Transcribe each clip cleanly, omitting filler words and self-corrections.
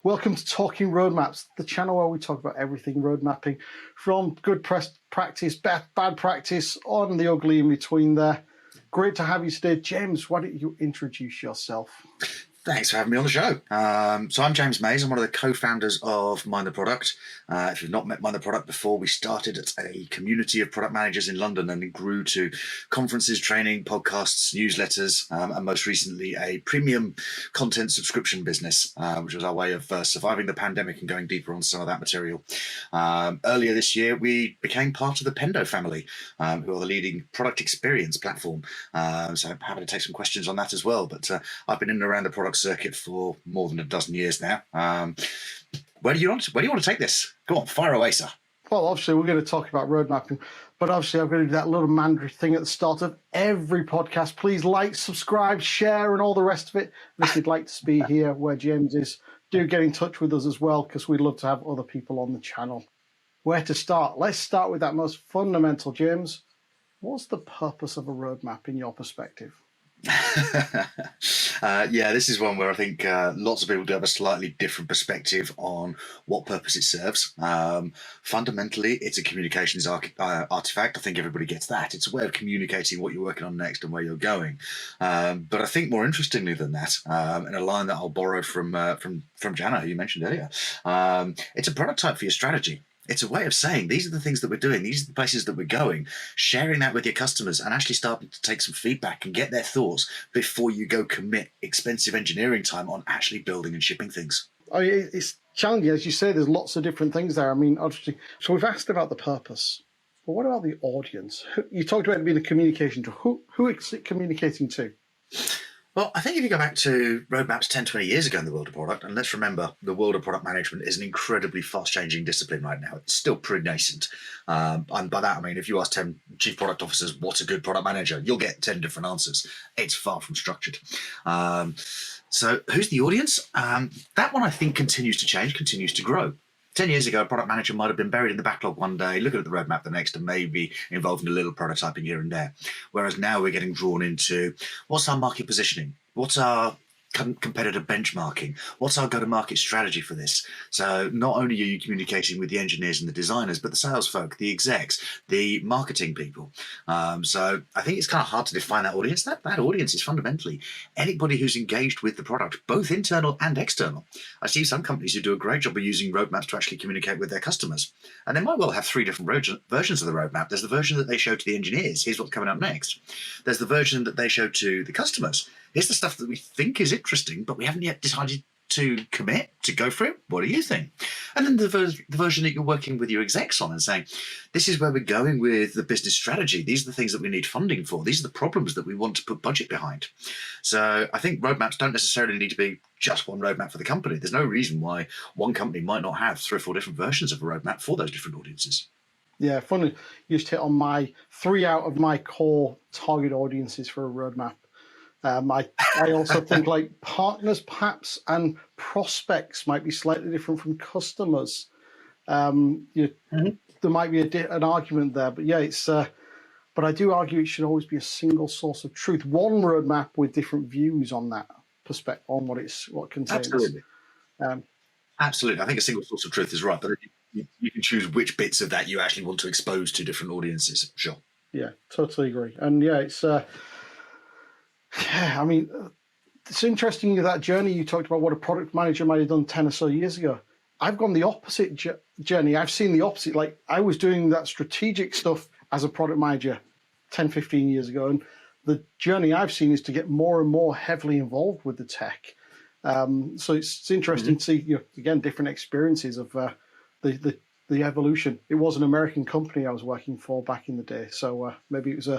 Welcome to Talking Roadmaps, the channel where we talk about everything road mapping, from good practice, bad practice, on the ugly in between there. Great to have you today. James, why don't you introduce yourself? Thanks for having me on the show. So I'm James Mays. I'm one of the co-founders of Mind the Product. If you've not met Mind the Product before, we started at a community of product managers in London and it grew to conferences, training, podcasts, newsletters, and most recently a premium content subscription business, which was our way of surviving the pandemic and going deeper on some of that material. Earlier this year, we became part of the Pendo family, who are the leading product experience platform. So I'm happy to take some questions on that as well. But I've been in and around the product circuit for more than a dozen years now. Where do you want to take this? Go on, fire away, sir. Well, obviously, we're going to talk about road mapping, but obviously, I'm going to do that little mandatory thing at the start of every podcast. Please like, subscribe, share, and all the rest of it. And if you'd like to be here where James is, do get in touch with us as well, because we'd love to have other people on the channel. Where to start? Let's start with that most fundamental, James. What's the purpose of a roadmap in your perspective? Yeah, this is one where I think lots of people do have a slightly different perspective on what purpose it serves. Fundamentally, it's a communications artifact. I think everybody gets that. It's a way of communicating what you're working on next and where you're going. But I think more interestingly than that, in a line that I'll borrow from Jana, who you mentioned earlier, it's a prototype for your strategy. It's a way of saying, these are the things that we're doing, these are the places that we're going, sharing that with your customers and actually starting to take some feedback and get their thoughts before you go commit expensive engineering time on actually building and shipping things. Oh, it's challenging. As you say, there's lots of different things there. I mean, obviously, so we've asked about the purpose, but what about the audience? You talked about it being a communication tool. Who is it communicating to? Well, I think if you go back to roadmaps 10, 20 years ago in the world of product, and let's remember the world of product management is an incredibly fast-changing discipline right now. It's still pretty nascent. And by that, I mean, if you ask 10 chief product officers what's a good product manager, you'll get 10 different answers. It's far from structured. So who's the audience? That one, I think, continues to change, continues to grow. 10 years ago, a product manager might have been buried in the backlog one day, looking at the roadmap the next, and maybe involved in a little prototyping here and there. Whereas now we're getting drawn into what's our market positioning? What's our competitor benchmarking? What's our go-to-market strategy for this? So not only are you communicating with the engineers and the designers, but the sales folk, the execs, the marketing people. So I think it's kind of hard to define that audience. That audience is fundamentally anybody who's engaged with the product, both internal and external. I see some companies who do a great job of using roadmaps to actually communicate with their customers. And they might well have three different versions of the roadmap. There's the version that they show to the engineers. Here's what's coming up next. There's the version that they show to the customers. Here's the stuff that we think is interesting, but we haven't yet decided to commit, to go for it. What do you think? And then the version that you're working with your execs on and saying, this is where we're going with the business strategy. These are the things that we need funding for. These are the problems that we want to put budget behind. So I think roadmaps don't necessarily need to be just one roadmap for the company. There's no reason why one company might not have 3 or 4 different versions of a roadmap for those different audiences. Yeah, funny. You just hit on my 3 out of my core target audiences for a roadmap. I also think like partners perhaps and prospects might be slightly different from customers. There might be an argument there, but yeah, it's. But I do argue it should always be a single source of truth, one roadmap with different views on that perspective, on what contains. Absolutely. Absolutely, I think a single source of truth is right, but you can choose which bits of that you actually want to expose to different audiences. Sure. Yeah, totally agree, and yeah, it's. Yeah, I mean, it's interesting that journey you talked about, what a product manager might have done 10 or so years ago. I've gone the opposite journey. I've seen the opposite. Like I was doing that strategic stuff as a product manager 10, 15 years ago. And the journey I've seen is to get more and more heavily involved with the tech. So it's interesting to see, again, different experiences of the evolution. It was an American company I was working for back in the day. So maybe it was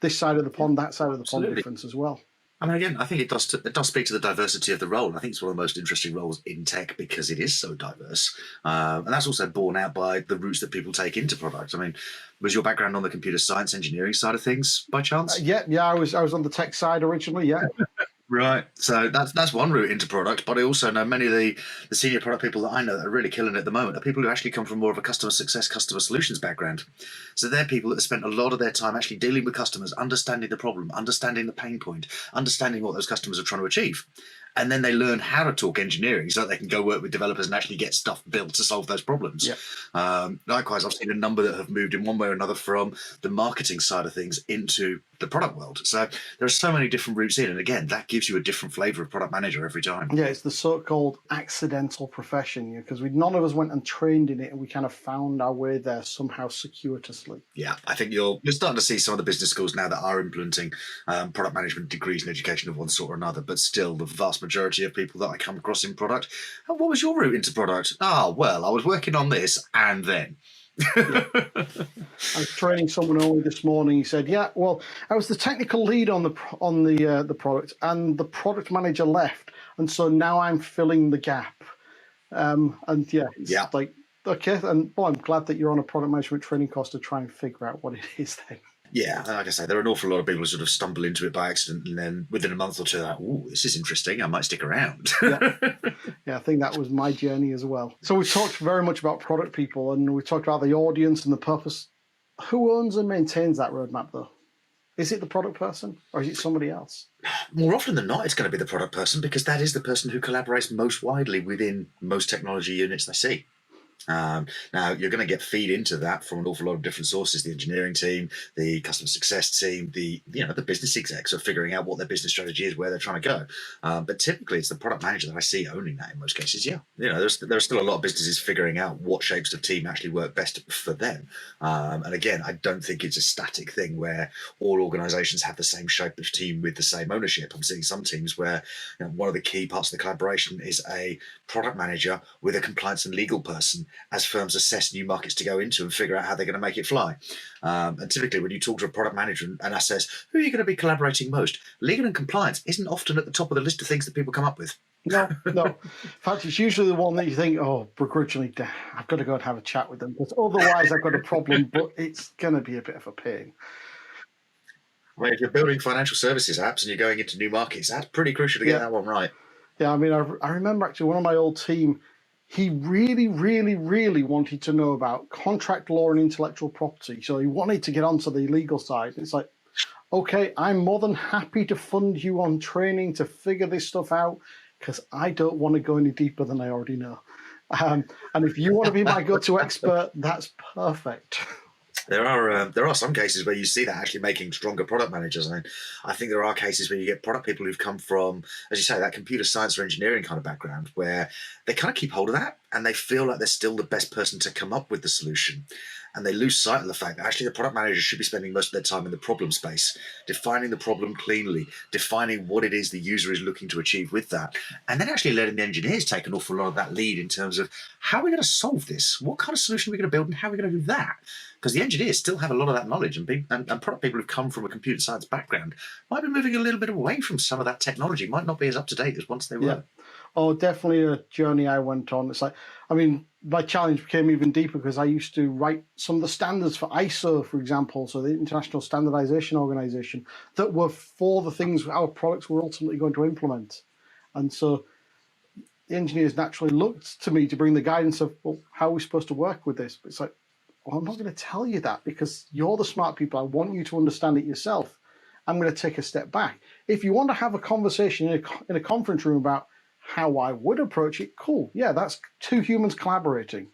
this side of the pond, that side of the pond difference as well. I mean, again, I think it does speak to the diversity of the role. I think it's one of the most interesting roles in tech because it is so diverse. And that's also borne out by the routes that people take into product. I mean, was your background on the computer science engineering side of things by chance? Yeah, I was on the tech side originally, yeah. Right. So that's one route into product, but I also know many of the senior product people that I know that are really killing it at the moment are people who actually come from more of a customer success, customer solutions background. So they're people that have spent a lot of their time actually dealing with customers, understanding the problem, understanding the pain point, understanding what those customers are trying to achieve. and then they learn how to talk engineering so that they can go work with developers and actually get stuff built to solve those problems. Yeah. Likewise, I've seen a number that have moved in one way or another from the marketing side of things into the product world. So there are so many different routes in, and again, that gives you a different flavor of product manager every time. Yeah, it's the so-called accidental profession, because none of us went and trained in it, and we kind of found our way there somehow circuitously. Yeah, I think you're starting to see some of the business schools now that are implementing product management degrees in education of one sort or another, but still the vast majority of people that I come across in product, "Oh, what was your route into product?" "Ah, well, I was working on this and then." Yeah. I was training someone only this morning. He said, "Yeah, well, I was the technical lead on the product, and the product manager left, and so now I'm filling the gap." And yeah, it's Yeah. like, okay, and well, I'm glad that you're on a product management training course to try and figure out what it is then. Yeah, like I say, there are an awful lot of people who sort of stumble into it by accident, and then within a month or two, they're like, "Oh, this is interesting. I might stick around." Yeah, I think that was my journey as well. So we talked very much about product people, and we talked about the audience and the purpose. Who owns and maintains that roadmap, though? Is it the product person, or is it somebody else? More often than not, it's going to be the product person, because that is the person who collaborates most widely within most technology units they see. Now, you're going to get feed into that from an awful lot of different sources: the engineering team, the customer success team, the business execs are figuring out what their business strategy is, where they're trying to go. But typically, it's the product manager that I see owning that in most cases. Yeah, there's still a lot of businesses figuring out what shapes of team actually work best for them. And again, I don't think it's a static thing where all organizations have the same shape of team with the same ownership. I'm seeing some teams where one of the key parts of the collaboration is a product manager with a compliance and legal person, as firms assess new markets to go into and figure out how they're going to make it fly. And typically, when you talk to a product manager and assess who are you going to be collaborating most, legal and compliance isn't often at the top of the list of things that people come up with. No. In fact, it's usually the one that you think, oh, begrudgingly, I've got to go and have a chat with them, because otherwise I've got a problem, but it's going to be a bit of a pain. I mean, if you're building financial services apps and you're going into new markets, that's pretty crucial to get that one right. Yeah, I mean, I remember actually one of my old team, he really, really, really wanted to know about contract law and intellectual property. So he wanted to get onto the legal side. It's like, okay, I'm more than happy to fund you on training to figure this stuff out, because I don't want to go any deeper than I already know. And if you want to be my go-to expert, that's perfect. There are some cases where you see that actually making stronger product managers. I mean, I think there are cases where you get product people who've come from, as you say, that computer science or engineering kind of background, where they kind of keep hold of that and they feel like they're still the best person to come up with the solution. And they lose sight of the fact that actually the product manager should be spending most of their time in the problem space, defining the problem cleanly, defining what it is the user is looking to achieve with that, and then actually letting the engineers take an awful lot of that lead in terms of how are we going to solve this? What kind of solution are we going to build, and how are we going to do that? Because the engineers still have a lot of that knowledge, and product people who've come from a computer science background might be moving a little bit away from some of that technology, might not be as up to date as once they were. Yeah. Oh, definitely a journey I went on. It's like, I mean, my challenge became even deeper because I used to write some of the standards for ISO, for example, so the International Standardization Organization, that were for the things our products were ultimately going to implement. And so the engineers naturally looked to me to bring the guidance of, well, how are we supposed to work with this? But it's like, well, I'm not going to tell you that, because you're the smart people. I want you to understand it yourself. I'm going to take a step back. If you want to have a conversation in a conference room about how I would approach it, cool. Yeah, that's two humans collaborating.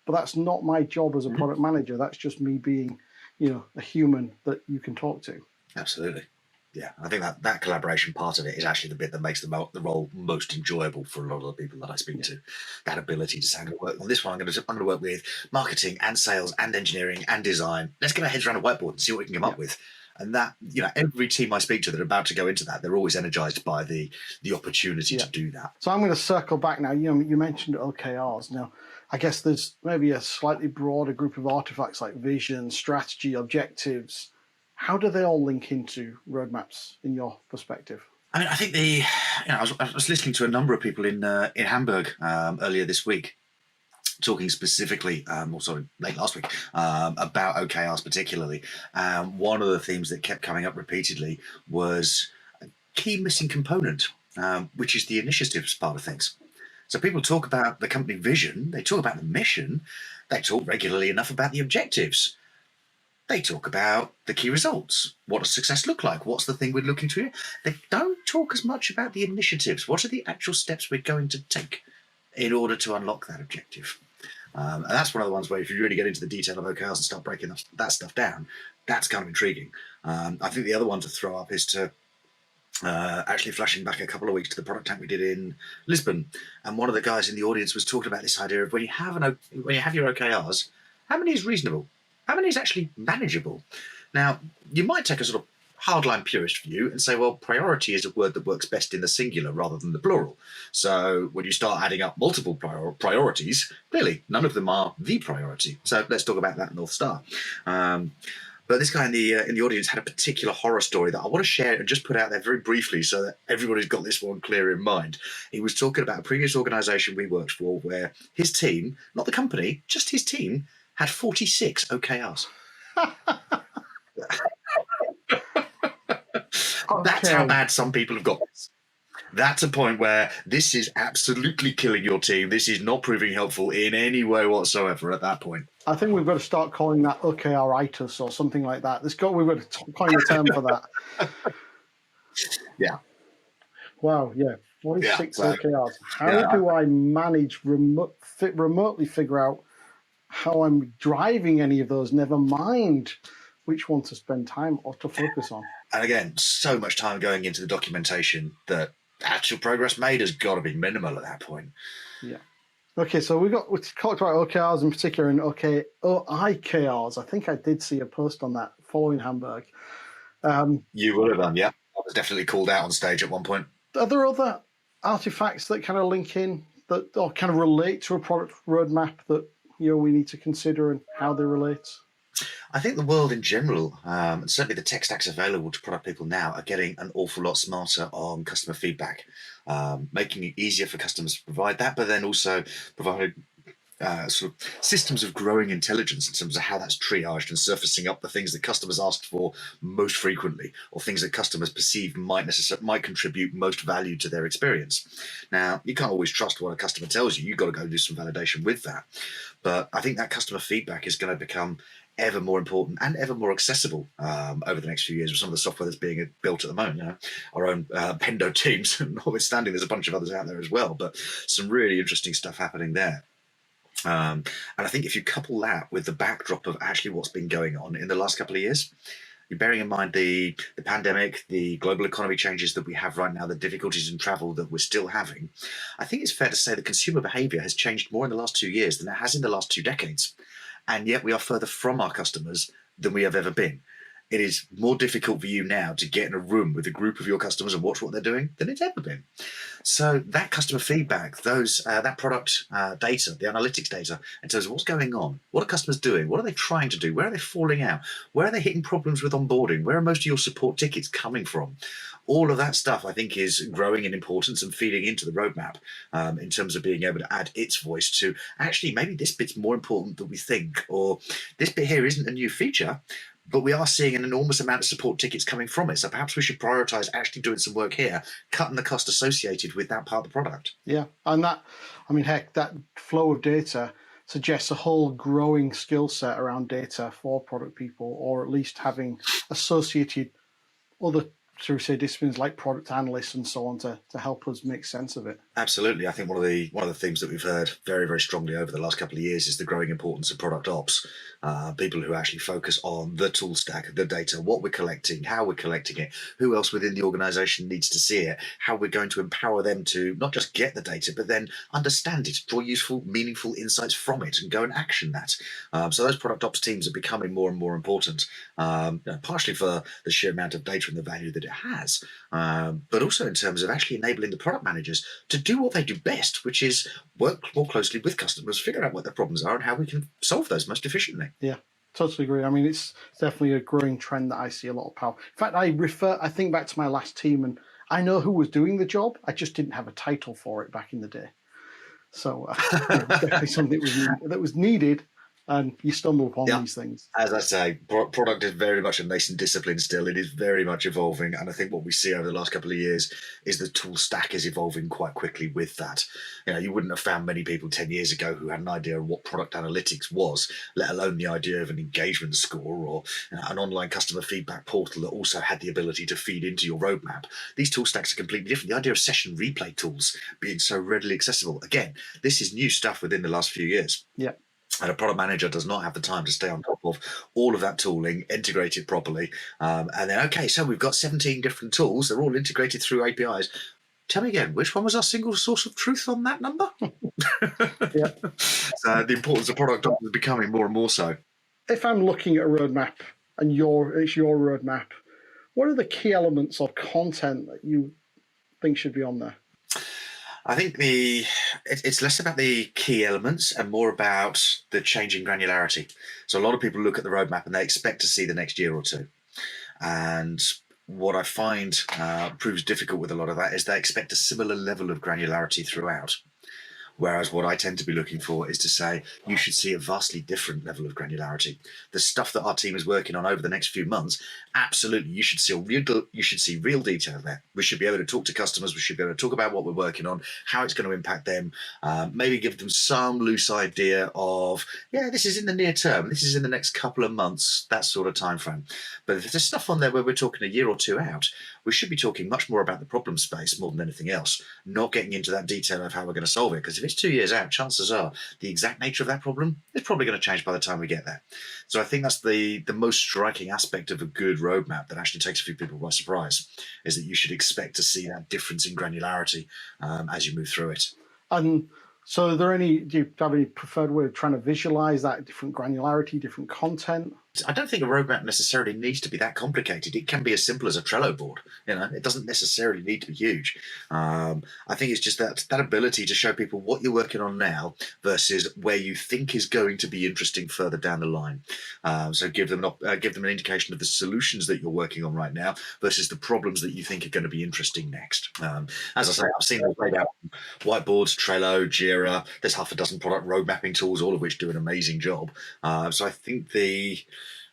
But that's not my job as a product manager. That's just me being, a human that you can talk to. Absolutely. Yeah, I think that collaboration part of it is actually the bit that makes the role most enjoyable for a lot of the people that I speak to. That ability to say, I'm going to work on this one. I'm going to work with marketing and sales and engineering and design. Let's get our heads around a whiteboard and see what we can come up with. And that, every team I speak to that are about to go into that, they're always energized by the opportunity to do that. So I'm going to circle back now. You mentioned OKRs. Now, I guess there's maybe a slightly broader group of artifacts like vision, strategy, objectives. How do they all link into roadmaps in your perspective? I mean, I think I was listening to a number of people in Hamburg earlier this week, talking specifically, late last week, about OKRs particularly. One of the themes that kept coming up repeatedly was a key missing component, which is the initiatives part of things. So people talk about the company vision, they talk about the mission, they talk regularly enough about the objectives. They talk about the key results. What does success look like? What's the thing we're looking to do? They don't talk as much about the initiatives. What are the actual steps we're going to take in order to unlock that objective? And that's one of the ones where if you really get into the detail of OKRs and start breaking that stuff down, that's kind of intriguing. I think the other one to throw up is to actually flashing back a couple of weeks to the product tank we did in Lisbon, and one of the guys in the audience was talking about this idea of when you have your OKRs, how many is reasonable, how many is actually manageable. Now, you might take a sort of hardline purist view and say, well, priority is a word that works best in the singular rather than the plural. So when you start adding up multiple priorities, clearly none of them are the priority. So let's talk about that North Star. But this guy in the audience had a particular horror story that I want to share and just put out there very briefly so that everybody's got this one clear in mind. He was talking about a previous organisation we worked for where his team, not the company, just his team, had 46 OKRs. That's how bad some people have got this. That's a point where this is absolutely killing your team. This is not proving helpful in any way whatsoever at that point. I think we've got to start calling that OKR-itis or something like that. We've got to coin a term for that. Yeah. Wow, yeah. 46 OKRs. How do I manage, remotely figure out how I'm driving any of those, never mind which one to spend time or to focus on? And again, so much time going into the documentation that actual progress made has got to be minimal at that point. Yeah. Okay, so we talked about OKRs in particular and OIKRs. I think I did see a post on that following Hamburg. You would have done, yeah. I was definitely called out on stage at one point. Are there other artifacts that kind of link in that or kind of relate to a product roadmap that we need to consider and how they relate? I think the world in general, and certainly the tech stacks available to product people now, are getting an awful lot smarter on customer feedback, making it easier for customers to provide that, but then also provide sort of systems of growing intelligence in terms of how that's triaged and surfacing up the things that customers asked for most frequently, or things that customers perceive might contribute most value to their experience. Now, you can't always trust what a customer tells you. You've got to go do some validation with that. But I think that customer feedback is going to become ever more important and ever more accessible over the next few years with some of the software that's being built at the moment. Our own Pendo teams, notwithstanding, there's a bunch of others out there as well, but some really interesting stuff happening there. And I think if you couple that with the backdrop of actually what's been going on in the last couple of years, you're bearing in mind the pandemic, the global economy changes that we have right now, the difficulties in travel that we're still having, I think it's fair to say that consumer behavior has changed more in the last 2 years than it has in the last 2 decades. And yet we are further from our customers than we have ever been. It is more difficult for you now to get in a room with a group of your customers and watch what they're doing than it's ever been. So that customer feedback, that product data, the analytics data, in terms of what's going on, what are customers doing, what are they trying to do, where are they falling out, where are they hitting problems with onboarding, where are most of your support tickets coming from? All of that stuff, I think, is growing in importance and feeding into the roadmap in terms of being able to add its voice to actually maybe this bit's more important than we think, or this bit here isn't a new feature, but we are seeing an enormous amount of support tickets coming from it. So perhaps we should prioritize actually doing some work here, cutting the cost associated with that part of the product. Yeah, and that flow of data suggests a whole growing skill set around data for product people, or at least having associated other, shall we say, disciplines like product analysts and so on to help us make sense of it. Absolutely. I think one of the themes that we've heard very, very strongly over the last couple of years is the growing importance of product ops. People who actually focus on the tool stack, the data, what we're collecting, how we're collecting it, who else within the organization needs to see it, how we're going to empower them to not just get the data, but then understand it, draw useful, meaningful insights from it, and go and action that. So those product ops teams are becoming more and more important, partially for the sheer amount of data and the value that it has, but also in terms of actually enabling the product managers to do what they do best, which is work more closely with customers, figure out what their problems are and how we can solve those most efficiently. Yeah, totally agree. I mean, it's definitely a growing trend that I see a lot of power. In fact, I think back to my last team, and I know who was doing the job. I just didn't have a title for it back in the day. So definitely something that was needed, and you stumble upon Yeah. these things. As I say, product is very much a nascent discipline still. It is very much evolving. And I think what we see over the last couple of years is the tool stack is evolving quite quickly with that. You wouldn't have found many people 10 years ago who had an idea of what product analytics was, let alone the idea of an engagement score or an online customer feedback portal that also had the ability to feed into your roadmap. These tool stacks are completely different. The idea of session replay tools being so readily accessible. Again, this is new stuff within the last few years. Yeah. And a product manager does not have the time to stay on top of all of that tooling, integrated properly. And then, okay, so we've got 17 different tools. They're all integrated through APIs. Tell me again, which one was our single source of truth on that number? Yeah. So the importance of product is becoming more and more so. If I'm looking at a roadmap and it's your roadmap, what are the key elements of content that you think should be on there? I think it's less about the key elements and more about the changing granularity. So a lot of people look at the roadmap and they expect to see the next year or two. And what I find proves difficult with a lot of that is they expect a similar level of granularity throughout. Whereas what I tend to be looking for is to say you should see a vastly different level of granularity. The stuff that our team is working on over the next few months, absolutely, you should see real detail there. We should be able to talk to customers. We should be able to talk about what we're working on, how it's going to impact them, maybe give them some loose idea of, yeah, this is in the near term, this is in the next couple of months, that sort of time frame. But if there's stuff on there where we're talking a year or two out, we should be talking much more about the problem space more than anything else, not getting into that detail of how we're going to solve it. Because if it's 2 years out, chances are the exact nature of that problem is probably going to change by the time we get there. So I think that's the most striking aspect of a good roadmap that actually takes a few people by surprise, is that you should expect to see that difference in granularity as you move through it. And so do you have any preferred way of trying to visualize that different granularity, different content? I don't think a roadmap necessarily needs to be that complicated. It can be as simple as a Trello board. It doesn't necessarily need to be huge. I think it's just that ability to show people what you're working on now versus where you think is going to be interesting further down the line. So give them an indication of the solutions that you're working on right now versus the problems that you think are going to be interesting next. As I say, I've seen those laid out on whiteboards, Trello, Jira. There's half a dozen product road mapping tools, all of which do an amazing job. So I think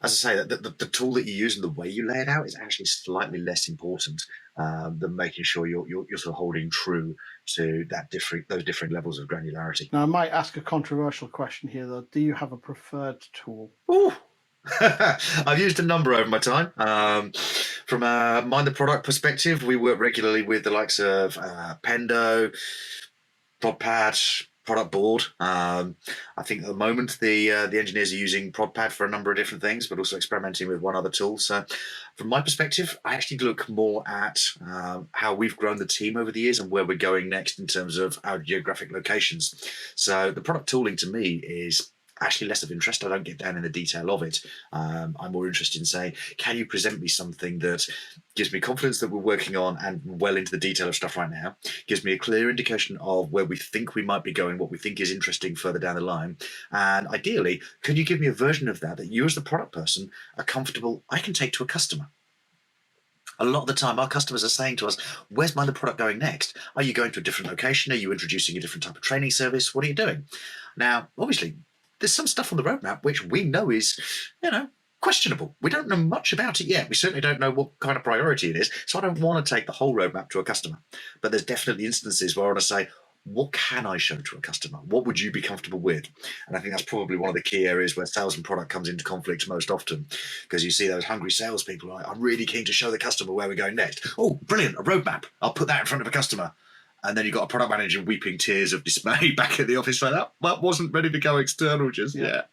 as I say, the tool that you use and the way you lay it out is actually slightly less important than making sure you're sort of holding true to those different levels of granularity. Now, I might ask a controversial question here, though. Do you have a preferred tool? Ooh. I've used a number over my time. From a Mind the Product perspective, we work regularly with the likes of Pendo, ProdPad, Product Board. I think at the moment the engineers are using ProdPad for a number of different things, but also experimenting with one other tool. So from my perspective, I actually look more at how we've grown the team over the years and where we're going next in terms of our geographic locations. So the product tooling to me is actually less of interest. I don't get down in the detail of it. I'm more interested in saying, can you present me something that gives me confidence that we're working on and well into the detail of stuff right now, gives me a clear indication of where we think we might be going, what we think is interesting further down the line. And ideally, can you give me a version of that you as the product person are comfortable I can take to a customer? A lot of the time, our customers are saying to us, where's Mind the Product going next? Are you going to a different location? Are you introducing a different type of training service? What are you doing? Now, obviously, there's some stuff on the roadmap which we know is, questionable. We don't know much about it yet. We certainly don't know what kind of priority it is. So I don't want to take the whole roadmap to a customer. But there's definitely instances where I want to say, what can I show to a customer? What would you be comfortable with? And I think that's probably one of the key areas where sales and product comes into conflict most often, because you see those hungry salespeople like, I'm really keen to show the customer where we're going next. Oh, brilliant, a roadmap. I'll put that in front of a customer. And then you've got a product manager weeping tears of dismay back at the office like that wasn't ready to go external just yet.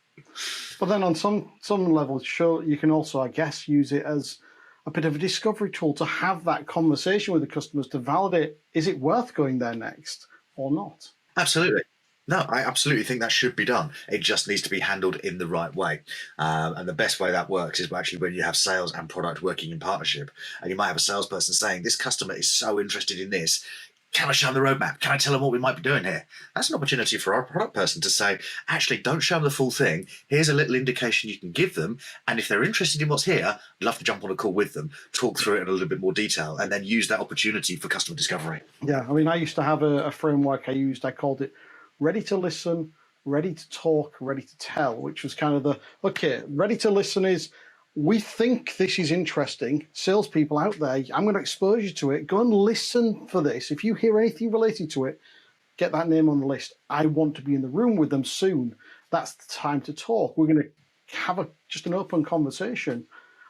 But then on some levels, sure, you can also, I guess, use it as a bit of a discovery tool to have that conversation with the customers to validate, is it worth going there next or not? Absolutely. No, I absolutely think that should be done. It just needs to be handled in the right way. And the best way that works is actually when you have sales and product working in partnership. And you might have a salesperson saying, this customer is so interested in this. Can I show them the roadmap? Can I tell them what we might be doing here? That's an opportunity for our product person to say, actually, don't show them the full thing. Here's a little indication you can give them. And if they're interested in what's here, I'd love to jump on a call with them, talk through it in a little bit more detail, and then use that opportunity for customer discovery. Yeah, I mean, I used to have a framework I used. I called it ready to listen, ready to talk, ready to tell, which was kind of the, okay, ready to listen is, we think this is interesting. Salespeople out there, I'm going to expose you to it. Go and listen for this. If you hear anything related to it, get that name on the list. I want to be in the room with them soon. That's the time to talk. We're going to have just an open conversation.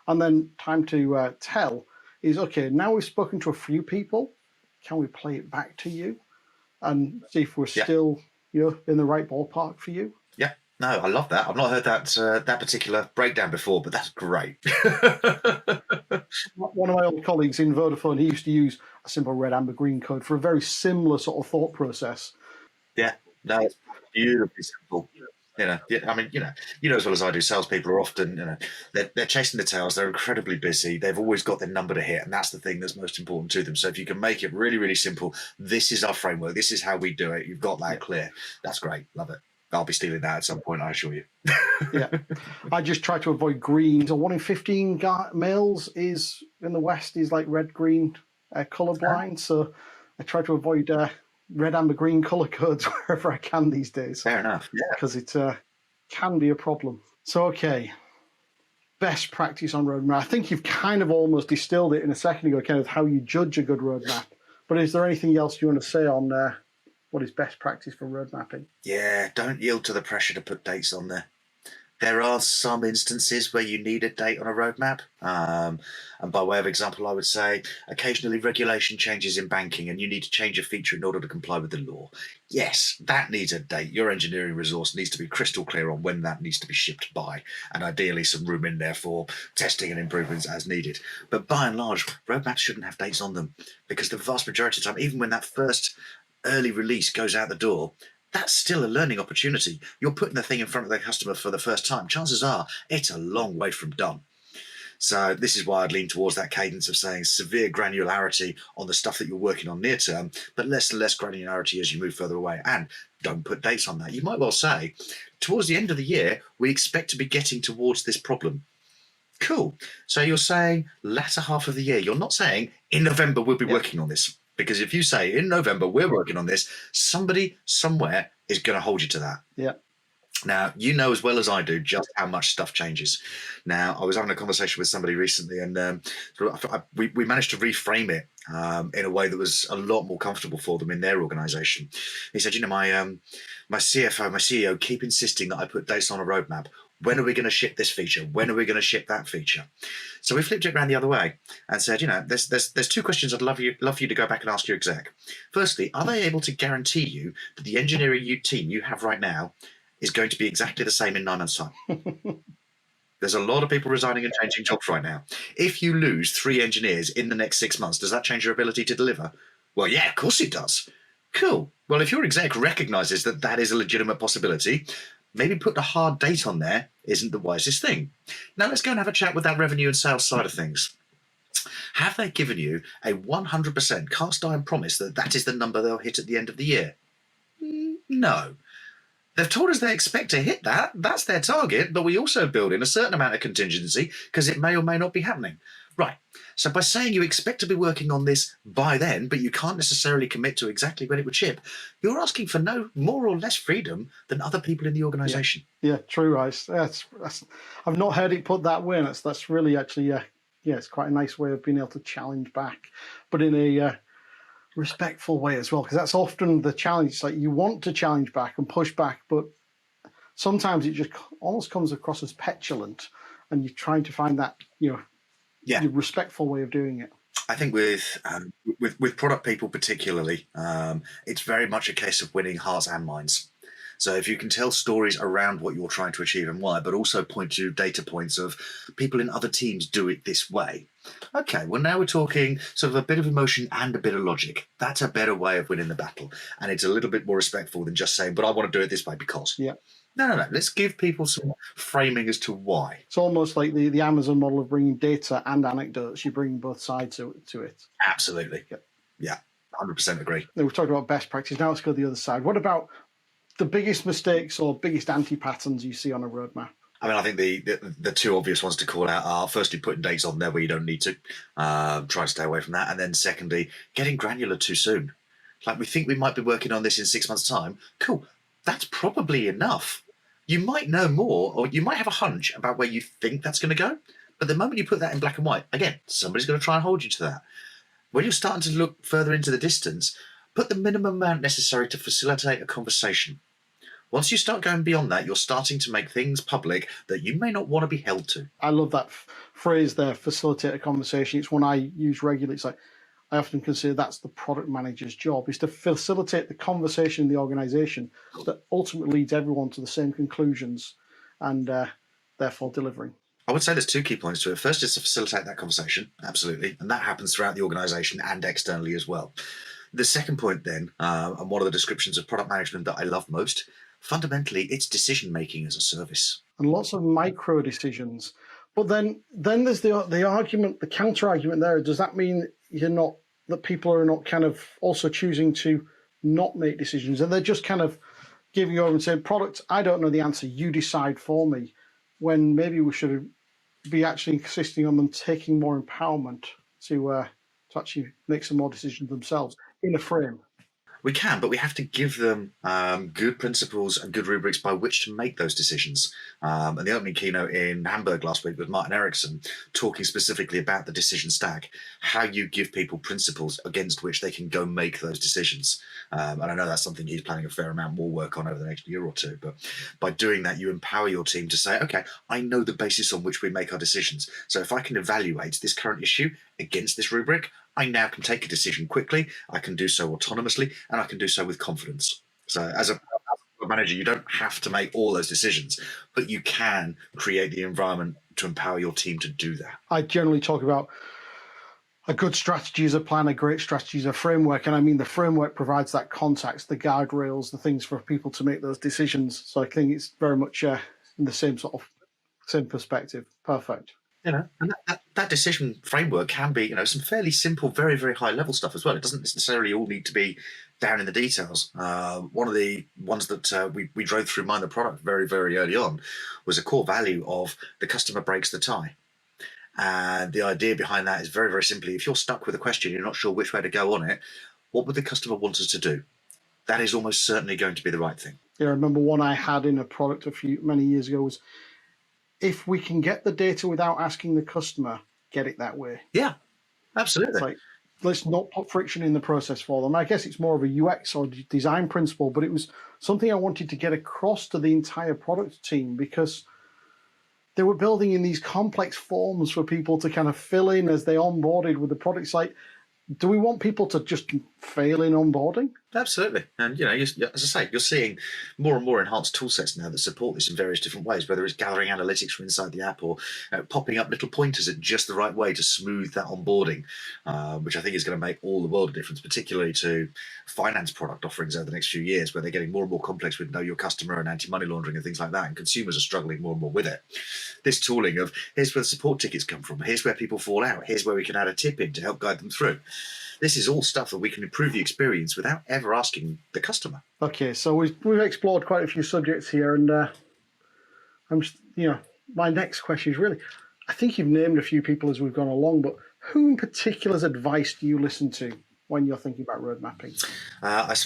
And then time to tell is, okay, now we've spoken to a few people. Can we play it back to you and see if we're still in the right ballpark for you? Yeah. No, I love that. I've not heard that particular breakdown before, but that's great. One of my old colleagues in Vodafone, he used to use a simple red, amber, green code for a very similar sort of thought process. Yeah, no, it's beautifully simple. I mean, as well as I do, salespeople are often, they're chasing the tails. They're incredibly busy. They've always got their number to hit, and that's the thing that's most important to them. So if you can make it really, really simple, this is our framework. This is how we do it. You've got that clear. That's great. Love it. I'll be stealing that at some point, I assure you. Yeah, I just try to avoid green. So 1 in 15 males is in the West is like red, green, colorblind. So I try to avoid red, amber, green color codes wherever I can these days. Fair enough. Yeah, because it can be a problem. So okay, best practice on roadmap. I think you've kind of almost distilled it in a second ago, kind of how you judge a good roadmap. But is there anything else you want to say on what is best practice for road mapping? Yeah, don't yield to the pressure to put dates on there. There are some instances where you need a date on a roadmap. And by way of example, I would say occasionally regulation changes in banking and you need to change a feature in order to comply with the law. Yes, that needs a date. Your engineering resource needs to be crystal clear on when that needs to be shipped by, and ideally some room in there for testing and improvements as needed. But by and large, roadmaps shouldn't have dates on them, because the vast majority of the time, even when that first early release goes out the door, that's still a learning opportunity. You're putting the thing in front of the customer for the first time. Chances are it's a long way from done. So this is why I'd lean towards that cadence of saying severe granularity on the stuff that you're working on near term, but less and less granularity as you move further away. And don't put dates on that. You might well say, towards the end of the year, we expect to be getting towards this problem. Cool. So you're saying latter half of the year. You're not saying in November we'll be working on this. Because if you say in November we're working on this, somebody somewhere is going to hold you to that. Yeah. Now, you know as well as I do just how much stuff changes. Now, I was having a conversation with somebody recently, and we managed to reframe it in a way that was a lot more comfortable for them in their organisation. He said, my CFO, my CEO keep insisting that I put dates on a roadmap. When are we going to ship this feature? When are we going to ship that feature? So we flipped it around the other way and said, there's two questions I'd love you to go back and ask your exec. Firstly, are they able to guarantee you that the engineering team you have right now is going to be exactly the same in 9 months' time? There's a lot of people resigning and changing jobs right now. If you lose 3 engineers in the next 6 months, does that change your ability to deliver? Well, yeah, of course it does. Cool. Well, if your exec recognizes that that is a legitimate possibility, maybe put a hard date on there isn't the wisest thing. Now let's go and have a chat with that revenue and sales side of things. Have they given you a 100% cast iron promise that that is the number they'll hit at the end of the year? No. They've told us they expect to hit that. That's their target, but we also build in a certain amount of contingency because it may or may not be happening. Right. So by saying you expect to be working on this by then, but you can't necessarily commit to exactly when it would ship, you're asking for no more or less freedom than other people in the organisation. Yeah, true. I've not heard it put that way. And that's really actually, it's quite a nice way of being able to challenge back, but in a respectful way as well, because that's often the challenge. It's like you want to challenge back and push back, but sometimes it just almost comes across as petulant, and you're trying to find that, your respectful way of doing it. I think with product people particularly, it's very much a case of winning hearts and minds. So if you can tell stories around what you're trying to achieve and why, but also point to data points of people in other teams do it this way. Okay, well, now we're talking sort of a bit of emotion and a bit of logic. That's a better way of winning the battle. And it's a little bit more respectful than just saying, but I want to do it this way because. Yeah. No. Let's give people some framing as to why. It's almost like the Amazon model of bringing data and anecdotes. You bring both sides to it. Absolutely. Yeah, 100% agree. We've talked about best practice. Now let's go to the other side. What about the biggest mistakes or biggest anti-patterns you see on a roadmap? I mean, I think the two obvious ones to call out are, firstly, putting dates on there where you don't need to. Try and stay away from that. And then secondly, getting granular too soon. Like, we think we might be working on this in 6 months' time. Cool. that's probably enough. You might know more, or you might have a hunch about where you think that's going to go. But the moment you put that in black and white, again, somebody's going to try and hold you to that. When you're starting to look further into the distance, put the minimum amount necessary to facilitate a conversation. Once you start going beyond that, you're starting to make things public that you may not want to be held to. I love that phrase there, facilitate a conversation. It's one I use regularly. It's like, I often consider that's the product manager's job, is to facilitate the conversation in the organization that ultimately leads everyone to the same conclusions and therefore delivering. I would say there's two key points to it. First is to facilitate that conversation, absolutely. And that happens throughout the organization and externally as well. The second point then, and one of the descriptions of product management that I love most, fundamentally, it's decision-making as a service. And lots of micro decisions. But then there's the argument, the counter-argument there. Does that mean that people are not kind of also choosing to not make decisions, and they're just kind of giving over and saying, product, I don't know the answer, you decide for me, when maybe we should be actually insisting on them taking more empowerment to actually make some more decisions themselves in a frame? We can, but we have to give them good principles and good rubrics by which to make those decisions. And the opening keynote in Hamburg last week with Martin Erickson talking specifically about the decision stack, how you give people principles against which they can go make those decisions. And I know that's something he's planning a fair amount more work on over the next year or two. But by doing that, you empower your team to say, okay, I know the basis on which we make our decisions. So if I can evaluate this current issue against this rubric, I now can take a decision quickly, I can do so autonomously, and I can do so with confidence. So as a manager, you don't have to make all those decisions, but you can create the environment to empower your team to do that. I generally talk about a good strategy is a plan, a great strategy is a framework. And I mean, the framework provides that context, the guardrails, the things for people to make those decisions. So I think it's very much in the same perspective. Perfect. And that decision framework can be, some fairly simple, very, very high level stuff as well. It doesn't necessarily all need to be down in the details. One of the ones that we drove through Mind the Product very, very early on was a core value of the customer breaks the tie. And the idea behind that is very, very simply, if you're stuck with a question, you're not sure which way to go on it, what would the customer want us to do? That is almost certainly going to be the right thing. Yeah, I remember one I had in a product many years ago was, if we can get the data without asking the customer, get it that way. Yeah, absolutely. It's like, let's not put friction in the process for them. I guess it's more of a UX or design principle, but it was something I wanted to get across to the entire product team, because they were building in these complex forms for people to kind of fill in as they onboarded with the product. Like, do we want people to just fail in onboarding? Absolutely. And, as I say, you're seeing more and more enhanced tool sets now that support this in various different ways, whether it's gathering analytics from inside the app or popping up little pointers at just the right way to smooth that onboarding, which I think is going to make all the world of difference, particularly to finance product offerings over the next few years, where they're getting more and more complex with know your customer and anti-money laundering and things like that, and consumers are struggling more and more with it. This tooling of, here's where the support tickets come from, here's where people fall out, here's where we can add a tip in to help guide them through. This is all stuff that we can improve the experience without ever asking the customer. Okay, so we've explored quite a few subjects here, and I'm just, my next question is really, I think you've named a few people as we've gone along, but who in particular's advice do you listen to when you're thinking about road mapping? I'd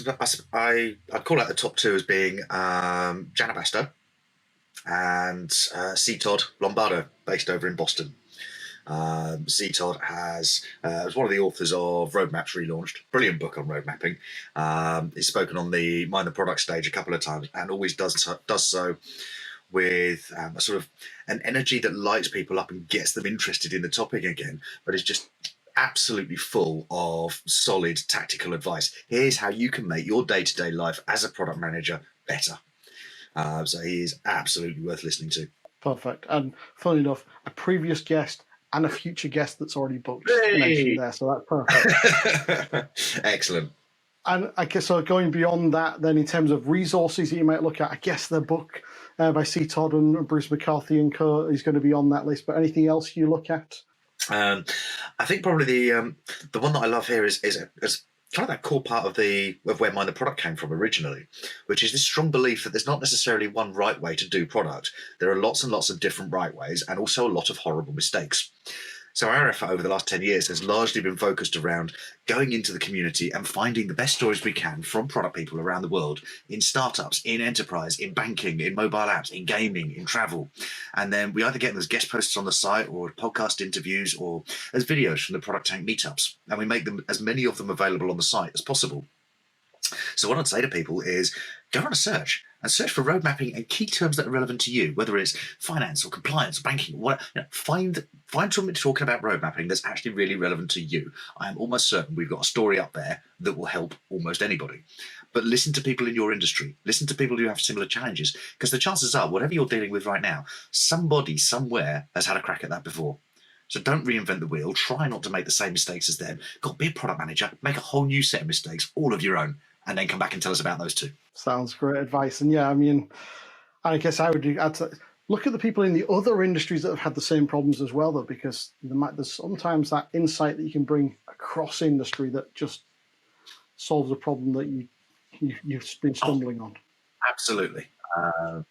call out the top two as being Jana Basto and C. Todd Lombardo, based over in Boston. C. Todd was one of the authors of Roadmaps Relaunched, brilliant book on road mapping. He's spoken on the Mind the Product stage a couple of times, and always does so with a sort of an energy that lights people up and gets them interested in the topic again, but is just absolutely full of solid tactical advice. Here's how you can make your day-to-day life as a product manager better. So he is absolutely worth listening to. Perfect. And funnily enough, a previous guest and a future guest that's already booked mentioned there, so that's perfect. Excellent. And I guess so going beyond that, then in terms of resources that you might look at, I guess the book by C. Todd and Bruce McCarthy and co is going to be on that list. But anything else you look at? I think probably the one that I love here is kind of that core part of where Mind the Product came from originally, which is this strong belief that there's not necessarily one right way to do product. There are lots and lots of different right ways, and also a lot of horrible mistakes. So our effort over the last 10 years has largely been focused around going into the community and finding the best stories we can from product people around the world in startups, in enterprise, in banking, in mobile apps, in gaming, in travel. And then we either get them as guest posts on the site or podcast interviews or as videos from the Product Tank meetups. And we make them as many of them available on the site as possible. So what I'd say to people is go on a search and search for road mapping and key terms that are relevant to you, whether it's finance or compliance or banking. Find something talking about road mapping that's actually really relevant to you. I am almost certain we've got a story up there that will help almost anybody. But listen to people in your industry. Listen to people who have similar challenges, because the chances are, whatever you're dealing with right now, somebody somewhere has had a crack at that before. So don't reinvent the wheel. Try not to make the same mistakes as them. Be a product manager. Make a whole new set of mistakes, all of your own, and then come back and tell us about those too. Sounds great advice. And yeah, I mean, I guess I would add to, look at the people in the other industries that have had the same problems as well, though, because there's sometimes that insight that you can bring across industry that just solves a problem that you've been stumbling on. Absolutely. I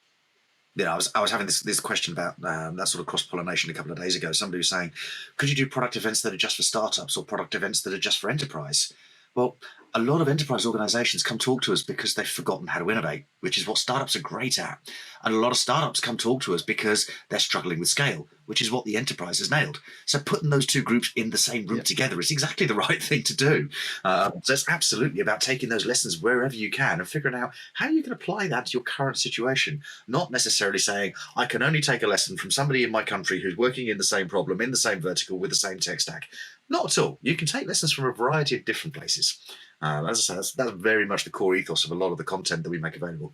was having this question about that sort of cross-pollination a couple of days ago. Somebody was saying, could you do product events that are just for startups or product events that are just for enterprise? Well, a lot of enterprise organizations come talk to us because they've forgotten how to innovate, which is what startups are great at. And a lot of startups come talk to us because they're struggling with scale, which is what the enterprise has nailed. So putting those two groups in the same room together is exactly the right thing to do. So it's absolutely about taking those lessons wherever you can and figuring out how you can apply that to your current situation, not necessarily saying, I can only take a lesson from somebody in my country who's working in the same problem, in the same vertical, with the same tech stack. Not at all. You can take lessons from a variety of different places. As I say, that's very much the core ethos of a lot of the content that we make available.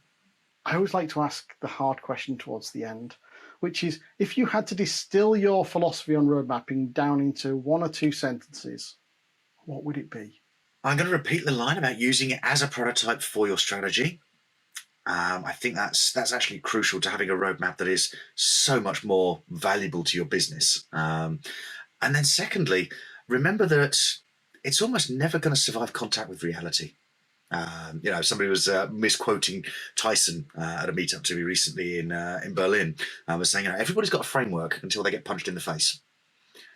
I always like to ask the hard question towards the end, which is, if you had to distill your philosophy on road mapping down into one or two sentences, what would it be? I'm going to repeat the line about using it as a prototype for your strategy. I think that's actually crucial to having a roadmap that is so much more valuable to your business. And then secondly, remember that it's almost never going to survive contact with reality. Somebody was misquoting Tyson at a meetup to me recently in Berlin. Was saying, everybody's got a framework until they get punched in the face.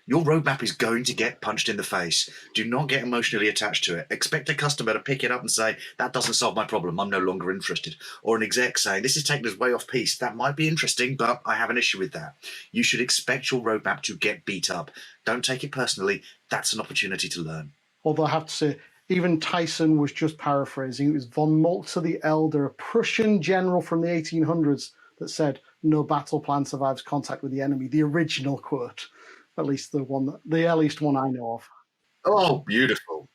Your roadmap is going to get punched in the face. Do not get emotionally attached to it. Expect a customer to pick it up and say, that doesn't solve my problem, I'm no longer interested. Or an exec saying, this is taking us way off piece. That might be interesting, but I have an issue with that. You should expect your roadmap to get beat up. Don't take it personally. That's an opportunity to learn. Although I have to say, even Tyson was just paraphrasing. It was von Moltke the Elder, a Prussian general from the 1800s, that said, no battle plan survives contact with the enemy. The original quote. At least the earliest one I know of. Oh, beautiful.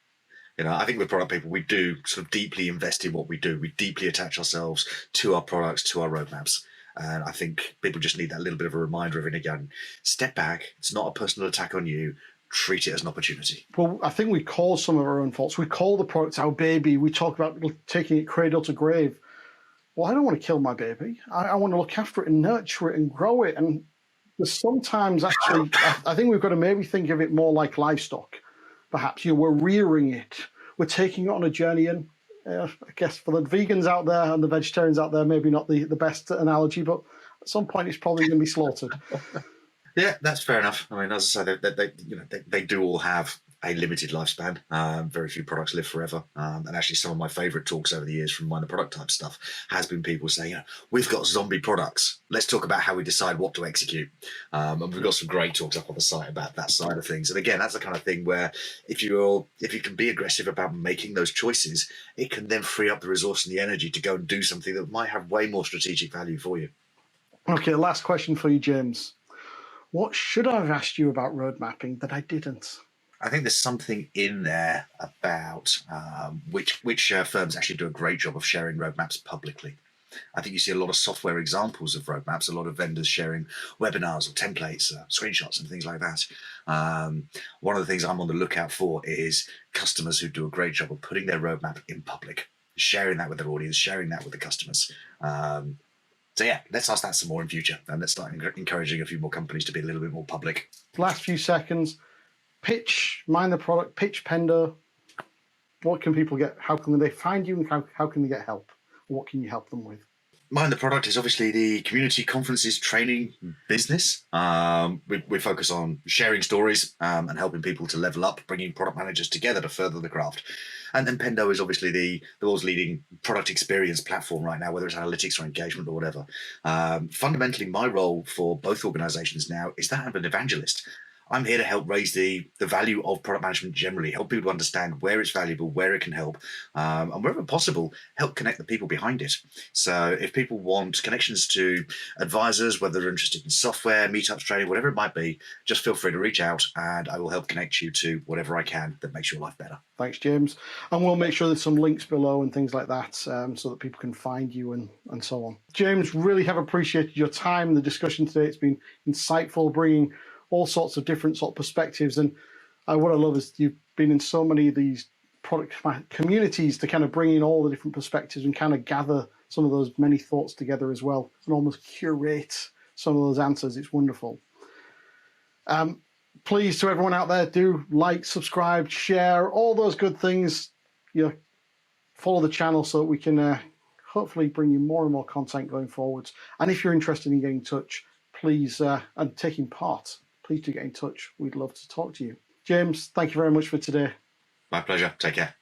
I think with product people, we do sort of deeply invest in what we do. We deeply attach ourselves to our products, to our roadmaps. And I think people just need that little bit of a reminder every now and again. Step back. It's not a personal attack on you. Treat it as an opportunity. Well, I think we call some of our own faults. We call the product our baby. We talk about taking it cradle to grave. Well, I don't want to kill my baby. I want to look after it and nurture it and grow it. And sometimes, actually, I think we've got to maybe think of it more like livestock. Perhaps we're rearing it, we're taking it on a journey, and I guess for the vegans out there and the vegetarians out there, maybe not the best analogy, but at some point it's probably going to be slaughtered. Yeah, that's fair enough. I mean, as I say, they do all have a limited lifespan. Very few products live forever. And actually, some of my favourite talks over the years from minor product type stuff has been people saying, we've got zombie products. Let's talk about how we decide what to execute. And we've got some great talks up on the site about that side of things. And again, that's the kind of thing where if you can be aggressive about making those choices, it can then free up the resource and the energy to go and do something that might have way more strategic value for you. Okay, last question for you, James. What should I have asked you about road mapping that I didn't? I think there's something in there about which firms actually do a great job of sharing roadmaps publicly. I think you see a lot of software examples of roadmaps, a lot of vendors sharing webinars or templates, screenshots and things like that. One of the things I'm on the lookout for is customers who do a great job of putting their roadmap in public, sharing that with their audience, sharing that with the customers. So yeah, let's ask that some more in future, and let's start encouraging a few more companies to be a little bit more public. Last few seconds. Pitch, mind the product, pitch Pendo. What can people get? How can they find you, and how can they get help? What can you help them with? Mind the Product is obviously the community conferences training business. We focus on sharing stories and helping people to level up, bringing product managers together to further the craft. And then Pendo is obviously the world's leading product experience platform right now, whether it's analytics or engagement or whatever. Fundamentally, my role for both organizations now is that of an evangelist. I'm here to help raise the value of product management generally, help people understand where it's valuable, where it can help, and wherever possible, help connect the people behind it. So if people want connections to advisors, whether they're interested in software, meetups, training, whatever it might be, just feel free to reach out and I will help connect you to whatever I can that makes your life better. Thanks, James. And we'll make sure there's some links below and things like that so that people can find you and so on. James, really have appreciated your time and the discussion today. It's been insightful, bringing all sorts of different sort of perspectives. And what I love is you've been in so many of these product communities to kind of bring in all the different perspectives and kind of gather some of those many thoughts together as well and almost curate some of those answers. It's wonderful. Please, to everyone out there, do like, subscribe, share, all those good things. Follow the channel so that we can hopefully bring you more and more content going forwards. And if you're interested in getting in touch, please, and taking part, please do get in touch. We'd love to talk to you. James, thank you very much for today. My pleasure. Take care.